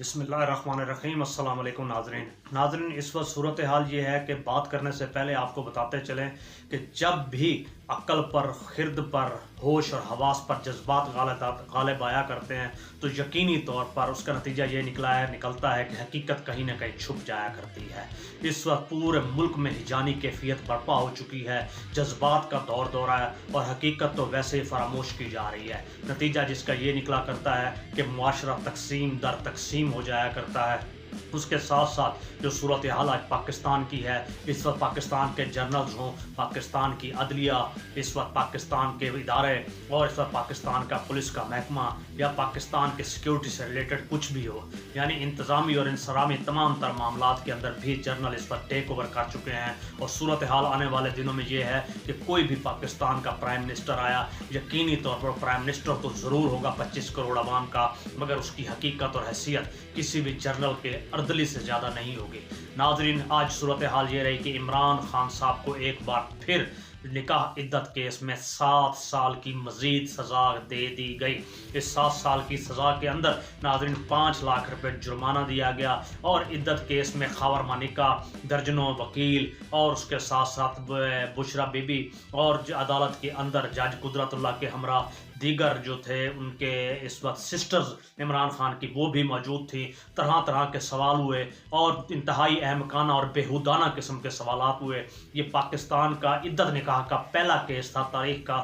بسم اللہ الرحمن الرحیم۔ السلام علیکم ناظرین، اس وقت صورتحال یہ ہے کہ بات کرنے سے پہلے آپ کو بتاتے چلیں کہ جب بھی عقل پر، خرد پر، ہوش اور حواس پر جذبات غالب آیا کرتے ہیں تو یقینی طور پر اس کا نتیجہ یہ نکلتا ہے کہ حقیقت کہیں نہ کہیں چھپ جایا کرتی ہے۔ اس وقت پورے ملک میں ہیجانی کیفیت برپا ہو چکی ہے، جذبات کا دورہ ہے اور حقیقت تو ویسے ہی فراموش کی جا رہی ہے۔ نتیجہ جس کا یہ نکلا کرتا ہے کہ معاشرہ تقسیم در تقسیم ہو جایا کرتا ہے۔ اس کے ساتھ ساتھ جو صورتحال آج پاکستان کی ہے، اس وقت پاکستان کے جرنلز ہوں، پاکستان کی عدلیہ، اس وقت پاکستان کے ادارے اور اس وقت پاکستان کا پولیس کا محکمہ یا پاکستان کے سیکیورٹی سے ریلیٹڈ کچھ بھی ہو، یعنی انتظامی اور انصرامی تمام تر معاملات کے اندر بھی جرنل اس وقت ٹیک اوور کر چکے ہیں۔ اور صورتحال آنے والے دنوں میں یہ ہے کہ کوئی بھی پاکستان کا پرائم منسٹر آیا، یقینی طور پر پرائم منسٹر تو ضرور ہوگا 25 کروڑ عوام کا، مگر اس کی حقیقت اور حیثیت کسی بھی جرنل کے اردلی سے زیادہ نہیں ہوگی۔ ناظرین، آج صورتحال یہ رہی کہ عمران خان صاحب کو ایک بار پھر نکاح عدت کیس میں 7 سال کی مزید سزا دے دی گئی۔ اس 7 سال کی سزا کے اندر ناظرین 5 لاکھ روپے جرمانہ دیا گیا اور عدت کیس میں خاور مانیکا، درجنوں وکیل اور اس کے ساتھ ساتھ بشرا بی بی اور عدالت کے اندر جج قدرت اللہ کے ہمراہ دیگر جو تھے ان کے اس وقت سسٹرز عمران خان کی وہ بھی موجود تھی۔ طرح طرح کے سوال ہوئے اور انتہائی احمقانہ اور بےہودانہ قسم کے سوالات ہوئے۔ یہ پاکستان کا عدت نکاح کا پہلا کیس تھا تاریخ کا،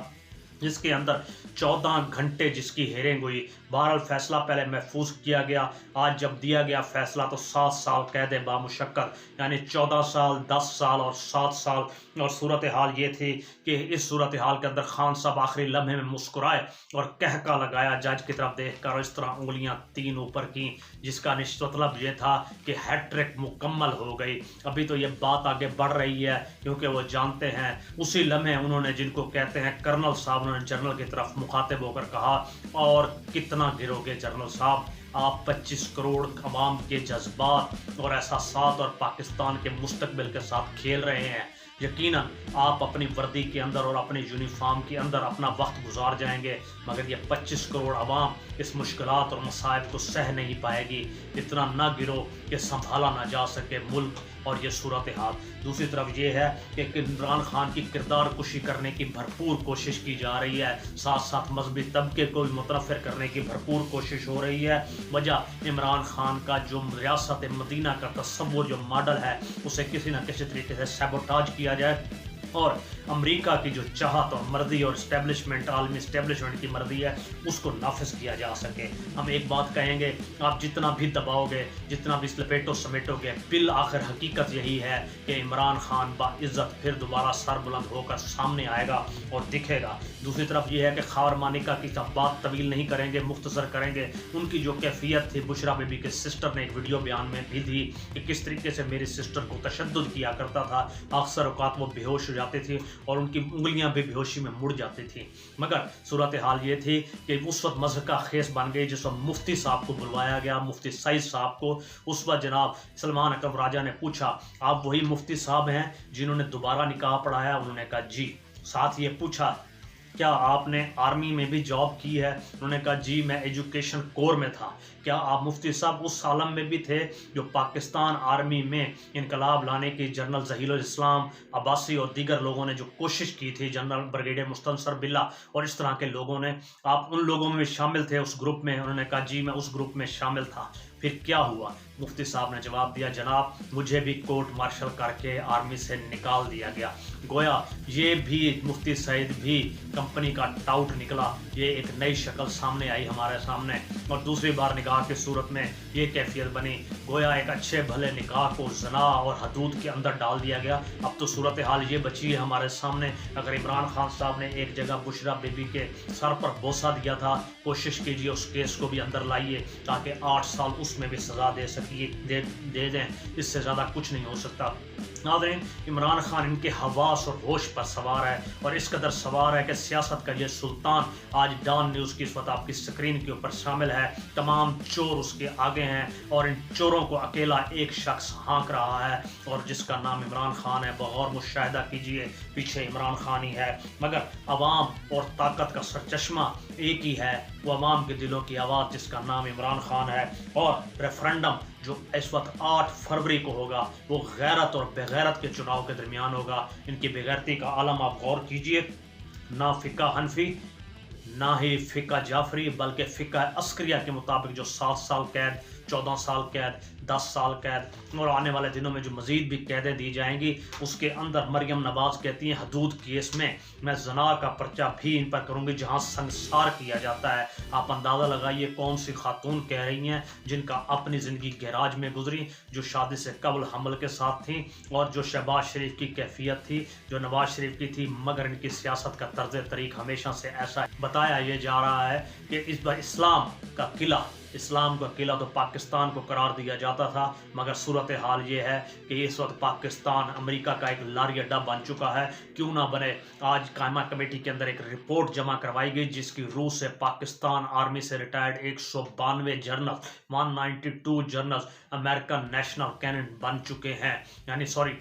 جس کے اندر 14 گھنٹے جس کی ہیرنگ ہوئی۔ بہرحال فیصلہ پہلے محفوظ کیا گیا، آج جب دیا گیا فیصلہ تو 7 سال قید بامشقت، یعنی 14 سال، 10 سال اور 7 سال۔ اور صورتحال یہ تھی کہ اس صورتحال کے اندر خان صاحب آخری لمحے میں مسکرائے اور کہکا لگایا جج کی طرف دیکھ کر، اور اس طرح انگلیاں 3 اوپر کی، جس کا مطلب یہ تھا کہ ہیٹ ٹرک مکمل ہو گئی۔ ابھی تو یہ بات آگے بڑھ رہی ہے کیونکہ وہ جانتے ہیں اسی لمحے انہوں نے، جن کو کہتے ہیں کرنل صاحب، انہوں نے جنرل کی طرف مخاطب ہو کر کہا، اور کتنا گرو گے جنرل صاحب، آپ 25 کروڑ عوام کے جذبات اور احساسات اور پاکستان کے مستقبل کے ساتھ کھیل رہے ہیں۔ یقیناً آپ اپنی وردی کے اندر اور اپنی یونیفارم کے اندر اپنا وقت گزار جائیں گے، مگر یہ 25 کروڑ عوام اس مشکلات اور مصائب کو سہ نہیں پائے گی۔ اتنا نہ گرو کہ سنبھالا نہ جا سکے ملک اور یہ صورتحال۔ دوسری طرف یہ ہے کہ عمران خان کی کردار کشی کرنے کی بھرپور کوشش کی جا رہی ہے، ساتھ ساتھ مذہبی طبقے کو بھی متنفر کرنے کی بھرپور کوشش ہو رہی ہے۔ وجہ عمران خان کا جو ریاست مدینہ کا تصور، جو ماڈل ہے، اسے کسی نہ کسی طریقے سے سیبوٹاج کیا جائے اور امریکہ کی جو چاہت اور مرضی اور اسٹیبلشمنٹ، عالمی اسٹیبلشمنٹ کی مرضی ہے، اس کو نافذ کیا جا سکے۔ ہم ایک بات کہیں گے، آپ جتنا بھی دباؤ گے، جتنا بھی لپیٹو سمیٹو گے، بالآخر حقیقت یہی ہے کہ عمران خان باعزت پھر دوبارہ سر بلند ہو کر سامنے آئے گا اور دکھے گا۔ دوسری طرف یہ ہے کہ خاور مانیکا کی بات طویل نہیں کریں گے، مختصر کریں گے۔ ان کی جو کیفیت تھی، بشرا بی بی کے سسٹر نے ایک ویڈیو بیان میں بھی دی کہ کس طریقے سے میری سسٹر کو تشدد کیا کرتا تھا، اکثر اوقات وہ بے ہوش ہو جاتی تھی اور ان کی انگلیاں بھی بے ہوشی میں مڑ جاتی تھی۔ مگر صورتحال یہ تھی کہ اس وقت مضحکہ خیز بن گئی جس وقت مفتی صاحب کو بلوایا گیا، مفتی سعید صاحب کو۔ اس وقت جناب سلمان اکرم راجہ نے پوچھا، آپ وہی مفتی صاحب ہیں جنہوں نے دوبارہ نکاح پڑھایا؟ انہوں نے کہا جی۔ ساتھ یہ پوچھا، کیا آپ نے آرمی میں بھی جاب کی ہے؟ انہوں نے کہا جی، میں ایجوکیشن کور میں تھا۔ کیا آپ مفتی صاحب اس عالم میں بھی تھے جو پاکستان آرمی میں انقلاب لانے کی جنرل ظہیر الاسلام عباسی اور دیگر لوگوں نے جو کوشش کی تھی، جنرل بریگیڈیئر مستنصر باللہ اور اس طرح کے لوگوں نے، آپ ان لوگوں میں شامل تھے اس گروپ میں؟ انہوں نے کہا جی، میں اس گروپ میں شامل تھا۔ پھر کیا ہوا؟ مفتی صاحب نے جواب دیا، جناب مجھے بھی کورٹ مارشل کر کے آرمی سے نکال دیا گیا۔ گویا یہ بھی مفتی سعید بھی کمپنی کا ٹاؤٹ نکلا۔ یہ ایک نئی شکل سامنے آئی ہمارے سامنے، اور دوسری بار نکاح کی صورت میں یہ کیفیت بنی، گویا ایک اچھے بھلے نکاح کو زنا اور حدود کے اندر ڈال دیا گیا۔ اب تو صورتحال یہ بچی ہے ہمارے سامنے، اگر عمران خان صاحب نے ایک جگہ بشرا بی بی کے سر پر بوسہ دیا تھا، کوشش کیجیے اس کیس کو بھی اندر لائیے تاکہ 8 سال اس میں بھی سزا دے دیں، اس سے زیادہ کچھ نہیں ہو سکتا۔ नाज़रीन, इमरान खान इनके हवास और होश पर सवार है और इस कदर सवार है कि सियासत का ये सुल्तान आज डॉन न्यूज़ की इस वक्त आपकी स्क्रीन के ऊपर शामिल है। तमाम चोर उसके आगे हैं और इन चोरों को अकेला एक शख्स हाँक रहा है और जिसका नाम इमरान खान है। बगौर मुशाहिदा कीजिए, पीछे इमरान खान ही है, मगर अवाम और ताकत का सरचश्मा एक ही है, वो अवाम के दिलों की आवाज़ जिसका नाम इमरान खान है। और रेफरेंडम जो इस वक्त 8 फरवरी को होगा वो गैरत और बेगैरत के चुनाव के दरमियान होगा। इनकी बेगैरती का आलम आप गौर कीजिए, ना फ़िका हनफी ना ही फ़िका जाफरी, बल्कि फ़िका अस्करिया के मुताबिक जो 7 साल कैद, 14 साल कैद, 10 साल कैद और आने वाले दिनों में जो मज़ीद भी कैदें दी जाएंगी, उसके अंदर मरियम नवाज़ कहती हैं हदूद केस में मैं जना का पर्चा भी इन पर करूँगी जहाँ संसार किया जाता है। आप अंदाज़ा लगाइए कौन सी खातून कह रही हैं जिनका अपनी ज़िंदगी गैराज में गुजरी, जो शादी से कबल हमल के साथ थी और जो शहबाज शरीफ की कैफियत थी, जो नवाज शरीफ की थी, मगर इनकी सियासत का तर्ज तरीक़ हमेशा से ऐसा बताया ये जा रहा है कि इस बार इस्लाम का किला तो पाकिस्तान को करार दिया जाता था, मगर सूरत हाल ये है कि इस वक्त पाकिस्तान अमेरिका का एक लारी अड्डा बन चुका है। क्यों ना बने, आज कायमा कमेटी के अंदर एक रिपोर्ट जमा करवाई गई जिसकी रूह से पाकिस्तान आर्मी से retired 192 general, 192 general American national बन चुके हैं,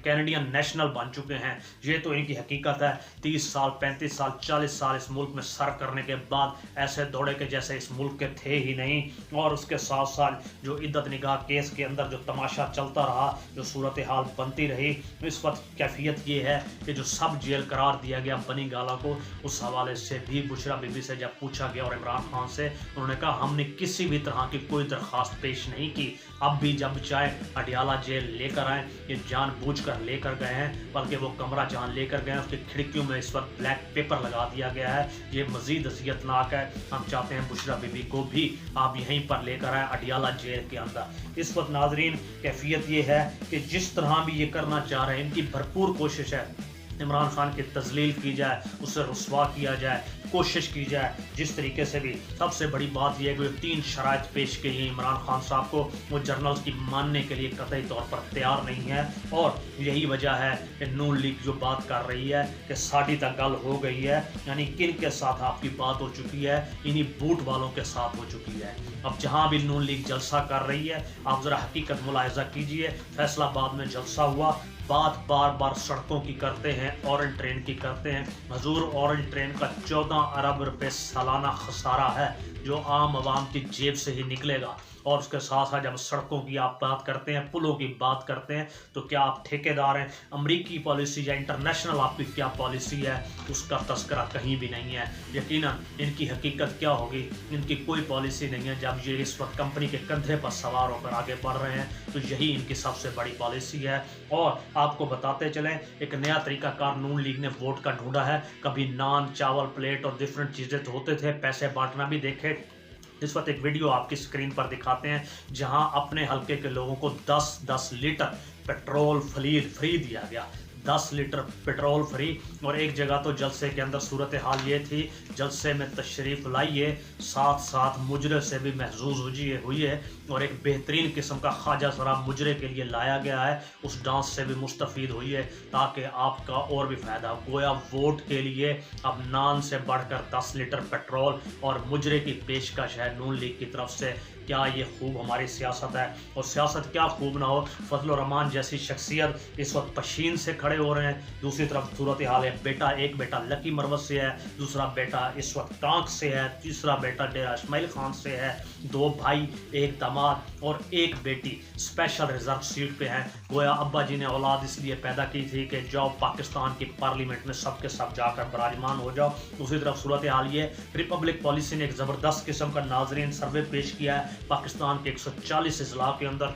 कैनेडियन नेशनल बन चुके हैं। ये तो इनकी हकीकत है। 30 साल, 35 साल, 40 साल इस मुल्क में सर्व करने के बाद ऐसे दौड़े के जैसे इस मुल्क के थे ही नहीं। और उसके साथ साथ जो इद्दत निगाह केस के अंदर जो तमाशा चलता रहा, जो सूरत हाल बनती रही, इस वक्त कैफियत ये है कि जो सब जेल करार दिया गया बनी गाला को, उस हवाले से भी बुशरा बीबी से जब पूछा गया और इमरान खान से, उन्होंने कहा हमने किसी भी तरह की कोई दरख्वास्त पेश नहीं की। अब भी जब चाहे अडियाला जेल लेकर आए, ये जानबूझकर लेकर गए हैं, बल्कि वो कमरा जहाँ लेकर गए हैं उसकी खिड़कियों में इस वक्त ब्लैक पेपर लगा दिया गया है। ये मजीद अज़ियतनाक है। हम चाहते हैं बुशरा बीबी को भी आप यहीं पर लेकर आए अडियाला जेल के अंदर। इस वक्त नाजरीन कैफियत ये है कि जिस तरह भी ये करना चाह रहे हैं, इनकी भरपूर कोशिश है इमरान खान की तजलील की जाए, उससे रुस्वा किया जाए, कोशिश की जाए जिस तरीके से भी। सबसे बड़ी बात यह है कि 3 शराइत पेश की हैं इमरान खान साहब को, वो जर्नल्स की मानने के लिए कतई तौर पर तैयार नहीं है। और यही वजह है कि नून लीग जो बात कर रही है कि साड़ी तक गल हो गई है, यानी किन के साथ आपकी बात हो चुकी है, इन्हीं बूट वालों के साथ हो चुकी है। अब जहाँ भी नून लीग जलसा कर रही है, आप ज़रा हकीकत मुलाहिजा कीजिए। फैसलाबाद में जलसा हुआ, बात बार बार सड़कों की करते हैं, ऑरेंज ट्रेन की करते हैं। हजूर, ऑरेंज ट्रेन का 14 अरब रुपए सालाना खसारा है जो आम आवाम की जेब से ही निकलेगा। और उसके साथ साथ जब सड़कों की आप बात करते हैं, पुलों की बात करते हैं, तो क्या आप ठेकेदार हैं? अमरीकी पॉलिसी या इंटरनेशनल आपकी क्या पॉलिसी है, उसका तस्करा कहीं भी नहीं है। यकीनन इनकी हकीकत क्या होगी, इनकी कोई पॉलिसी नहीं है। जब ये इस वक्त कंपनी के कंधे पर सवार होकर आगे बढ़ रहे हैं, तो यही इनकी सबसे बड़ी पॉलिसी है। और आपको बताते चलें, एक नया तरीकाकार नून लीग ने वोट का ढूंढा है। कभी नान, चावल, प्लेट और डिफरेंट चीज़ें तो होते थे, पैसे बांटना भी देखे। इस वक्त एक वीडियो आपकी स्क्रीन पर दिखाते हैं जहां अपने हलके के लोगों को 10-10 लीटर पेट्रोल फ्री दिया गया। 10 लीटर पेट्रोल फ्री। और एक जगह तो जलसे के अंदर सूरत हाल ये थी, जलसे में तशरीफ़ लाइए, साथ साथ मुजरे से भी महजूज हुई है और एक बेहतरीन किस्म का ख्वाजा शराब मुजरे के लिए लाया गया है। उस डांस से भी मुस्तफ़ीद हुई है ताकि आपका और भी फ़ायदा हो। गोया वोट के लिए अब नान से बढ़कर 10 लीटर पेट्रोल और मुजरे की पेशकश है नून लीग की तरफ से। क्या ये खूब हमारी सियासत है? और सियासत क्या खूब ना हो, फजल रहमान जैसी शख्सियत इस वक्त पशीन से खड़े हो रहे हैं। दूसरी तरफ सूरत हाल है, एक बेटा लकी मरवत से है, दूसरा बेटा इस वक्त टांक से है, तीसरा बेटा डेरा इस्माइल खान से है, 2 भाई, 1 दामाद और 1 बेटी स्पेशल रिजर्व सीट पे हैं। गोया अब्बा जी ने औलाद इसलिए पैदा की थी कि जाओ पाकिस्तान की पार्लियामेंट में सब के सब जाकर बराजमान हो जाओ। दूसरी तरफ सूरत हाल ये, रिपब्लिक पॉलिसी ने एक ज़बरदस्त किस्म का नाजरीन सर्वे पेश किया है पाकिस्तान के 140 अजला के अंदर।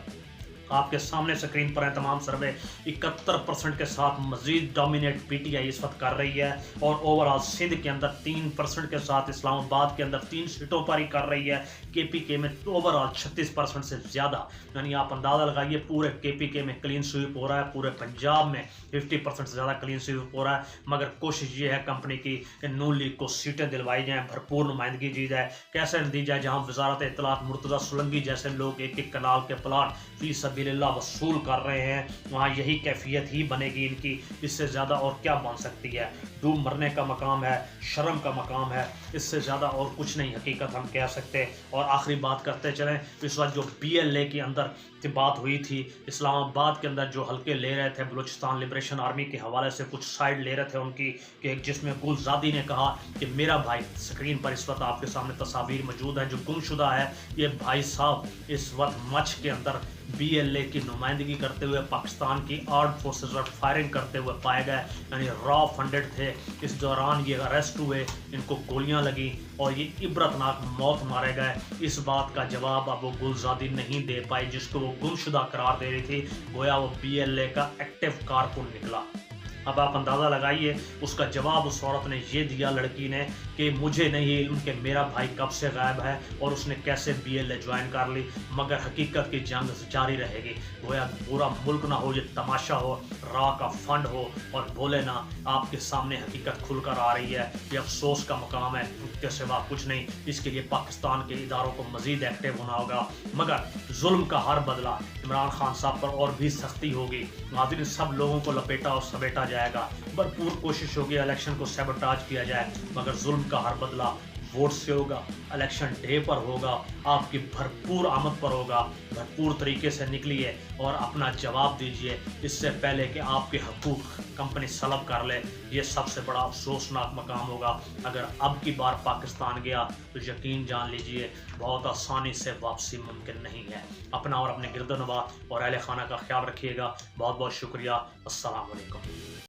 आपके सामने स्क्रीन पर है तमाम सर्वे। 71% के साथ मजीद डोमिनेट पीटीआई इस वक्त कर रही है और ओवरऑल सिंध के अंदर 3% के साथ, इस्लामाबाद के अंदर 3 सीटों पर ही कर रही है। केपीके में ओवरऑल 36% से ज़्यादा, यानी आप अंदाज़ा लगाइए पूरे केपीके में क्लीन स्वीप हो रहा है, पूरे पंजाब में 50% से ज़्यादा क्लीन स्वीप हो रहा है। मगर कोशिश ये है कंपनी की कि नून लीग को सीटें दिलवाई जाएँ, भरपूर नुमाइंदगी दी जाए। कैसे दी जाए? जहाँ वजारत इत्तलात मुर्तज़ा सोलंकी जैसे लोग एक कनाल के प्लाट फीसद सबीलिल्लाह वसूल कर रहे हैं, वहाँ यही कैफियत ही बनेगी इनकी, इससे ज़्यादा और क्या बन सकती है। डूब मरने का मकाम है, शर्म का मकाम है, इससे ज़्यादा और कुछ नहीं हकीकत हम कह सकते। और आखिरी बात करते चलें, इस वक्त जो BLA के अंदर बात हुई थी, इस्लामाबाद के अंदर जो हल्के ले रहे थे बलूचिस्तान लिबरेशन आर्मी के हवाले से, कुछ साइड ले रहे थे उनकी, कि जिसमें गुलजादी ने कहा कि मेरा भाई, स्क्रीन पर इस वक्त आपके सामने तस्वीर मौजूद है, जो गुमशुदा है, ये भाई साहब इस वक्त मच के अंदर BLA की नुमाइंदगी करते हुए पाकिस्तान की आर्म्ड फोर्सेस पर फायरिंग करते हुए पाए गए, यानी रॉ फंडेड थे। इस दौरान ये अरेस्ट हुए, इनको गोलियां लगी और ये इबरतनाक मौत मारे गए। इस बात का जवाब अब वो गुलजादी नहीं दे पाई जिसको वो गुमशुदा करार दे रही थी, गोया वो BLA का एक्टिव कारकुन निकला। अब आप अंदाज़ा लगाइए उसका जवाब उस औरत ने ये दिया, लड़की ने, कि मुझे नहीं इल्म कि मेरा भाई कब से गायब है और उसने कैसे BLA ज्वाइन कर ली, मगर हकीकत की जंग जारी रहेगी। गोया पूरा मुल्क ना हो ये तमाशा हो, रॉ का फंड हो और बोले ना, आपके सामने हकीकत खुलकर आ रही है। ये अफसोस का मकाम है, इसके सिवा कुछ नहीं। इसके लिए पाकिस्तान के इदारों को मज़ीद एक्टिव होना होगा, मगर जुल्म का हर बदला इमरान खान साहब पर और भी सख्ती होगी। नाज़रीन, सब लोगों को लपेटा और समेटा जाएगा, भरपूर कोशिश होगी इलेक्शन को सैबोटाज किया जाए, मगर जुल्म का हर बदला वोट से होगा, इलेक्शन डे पर होगा, आपकी भरपूर आमद पर होगा। भरपूर तरीके से निकलिए और अपना जवाब दीजिए, इससे पहले कि आपके हकूक कंपनी सलब कर ले। ये सबसे बड़ा अफसोसनाक मकाम होगा। अगर अब की बार पाकिस्तान गया तो यकीन जान लीजिए बहुत आसानी से वापसी मुमकिन नहीं है। अपना और अपने गिरदोनवा और अहले खाना का ख्याल रखिएगा। बहुत बहुत शुक्रिया। अस्सलाम वालेकुम।